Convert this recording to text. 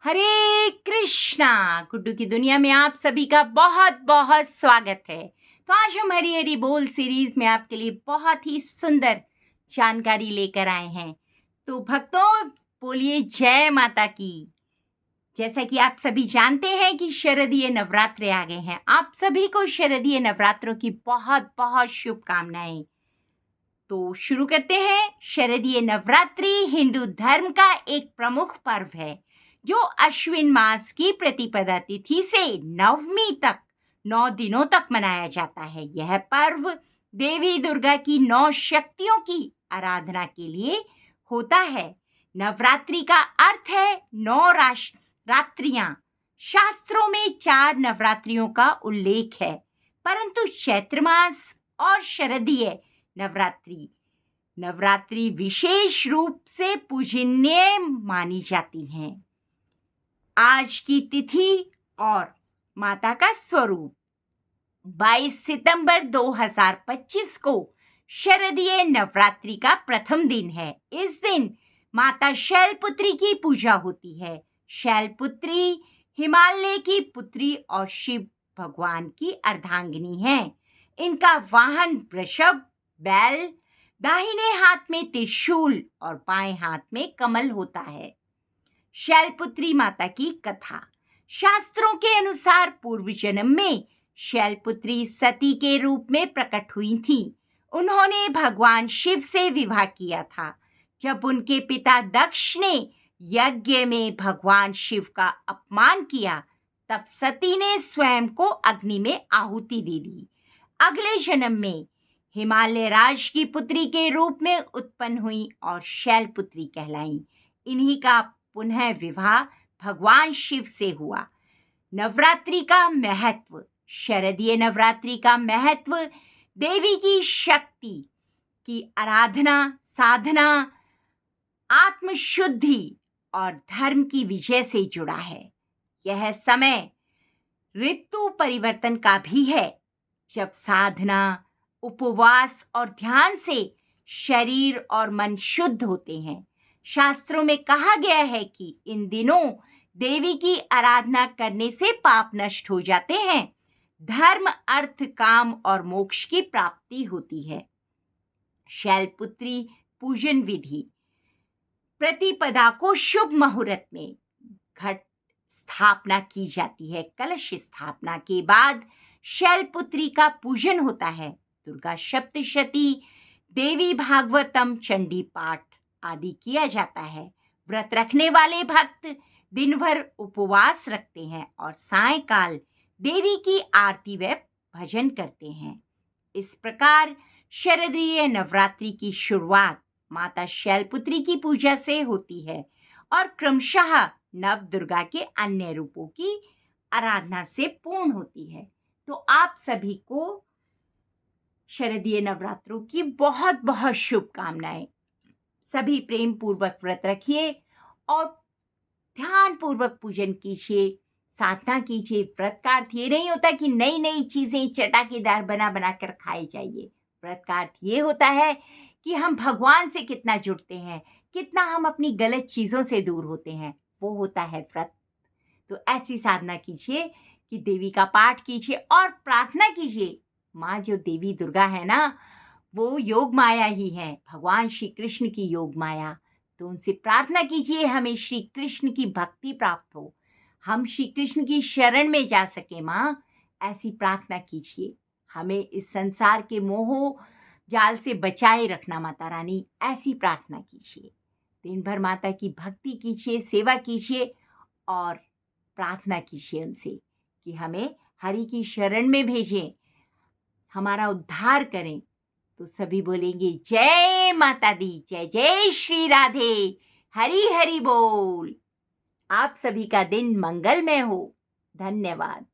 हरे कृष्णा। गुड्डू की दुनिया में आप सभी का बहुत बहुत स्वागत है। तो आज हम हरी हरी बोल सीरीज में आपके लिए बहुत ही सुंदर जानकारी लेकर आए हैं। तो भक्तों, बोलिए जय माता की। जैसा कि आप सभी जानते हैं कि शरदीय नवरात्रे आ गए हैं। आप सभी को शरदीय नवरात्रों की बहुत बहुत शुभकामनाएं। तो शुरू करते हैं। शरदीय नवरात्रि हिंदू धर्म का एक प्रमुख पर्व है जो अश्विन मास की प्रतिपदा तिथि से नवमी तक 9 दिनों तक मनाया जाता है। यह पर्व देवी दुर्गा की 9 शक्तियों की आराधना के लिए होता है। नवरात्रि का अर्थ है 9 रात्रियां। शास्त्रों में 4 नवरात्रियों का उल्लेख है, परंतु चैत्र मास और शरदीय नवरात्रि विशेष रूप से पूजनीय मानी जाती हैं। आज की तिथि और माता का स्वरूप। 22 सितंबर 2025 को शरदीय नवरात्रि का प्रथम दिन है। इस दिन माता शैलपुत्री की पूजा होती है। शैलपुत्री हिमालय की पुत्री और शिव भगवान की अर्धांगिनी है। इनका वाहन वृषभ बैल, दाहिने हाथ में त्रिशूल और बाएं हाथ में कमल होता है। शैलपुत्री माता की कथा। शास्त्रों के अनुसार पूर्व जन्म में शैलपुत्री सती के रूप में प्रकट हुई थी। उन्होंने भगवान शिव से विवाह किया था। जब उनके पिता दक्ष ने यज्ञ में भगवान शिव का अपमान किया, तब सती ने स्वयं को अग्नि में आहुति दे दी। अगले जन्म में हिमालय राज की पुत्री के रूप में उत्पन्न हुई और शैलपुत्री कहलाई। इन्हीं का पुनः विवाह भगवान शिव से हुआ। नवरात्रि का महत्व। शरदीय नवरात्रि का महत्व देवी की शक्ति की आराधना, साधना, आत्मशुद्धि और धर्म की विजय से जुड़ा है। यह समय ऋतु परिवर्तन का भी है, जब साधना, उपवास और ध्यान से शरीर और मन शुद्ध होते हैं। शास्त्रों में कहा गया है कि इन दिनों देवी की आराधना करने से पाप नष्ट हो जाते हैं, धर्म, अर्थ, काम और मोक्ष की प्राप्ति होती है। शैलपुत्री पूजन विधि। प्रतिपदा को शुभ मुहूर्त में घट स्थापना की जाती है। कलश स्थापना के बाद शैलपुत्री का पूजन होता है। दुर्गा सप्तशती, देवी भागवतम, चंडी पाठ आदि किया जाता है। व्रत रखने वाले भक्त दिन भर उपवास रखते हैं और सायंकाल देवी की आरती व भजन करते हैं। इस प्रकार शरदीय नवरात्रि की शुरुआत माता शैलपुत्री की पूजा से होती है और क्रमशः नव दुर्गा के अन्य रूपों की आराधना से पूर्ण होती है। तो आप सभी को शरदीय नवरात्रों की बहुत बहुत शुभकामनाएं। सभी प्रेम पूर्वक व्रत रखिए और ध्यान पूर्वक पूजन कीजिए, साधना कीजिए। व्रत का अर्थ ये नहीं होता कि नई नई चीजें चटाकेदार बना बना कर खाए जाइए। व्रत का अर्थ ये होता है कि हम भगवान से कितना जुड़ते हैं, कितना हम अपनी गलत चीजों से दूर होते हैं, वो होता है व्रत। तो ऐसी साधना कीजिए कि देवी का पाठ कीजिए और प्रार्थना कीजिए। माँ जो देवी दुर्गा है ना, वो योग माया ही है, भगवान श्री कृष्ण की योग माया। तो उनसे प्रार्थना कीजिए हमें श्री कृष्ण की भक्ति प्राप्त हो, हम श्री कृष्ण की शरण में जा सके। माँ, ऐसी प्रार्थना कीजिए। हमें इस संसार के मोह जाल से बचाए रखना माता रानी, ऐसी प्रार्थना कीजिए। दिन भर माता की भक्ति कीजिए, सेवा कीजिए और प्रार्थना कीजिए उनसे कि हमें हरि की शरण में भेजें, हमारा उद्धार करें। तो सभी बोलेंगे जय माता दी, जय जय श्री राधे, हरि हरि बोल। आप सभी का दिन मंगलमय हो। धन्यवाद।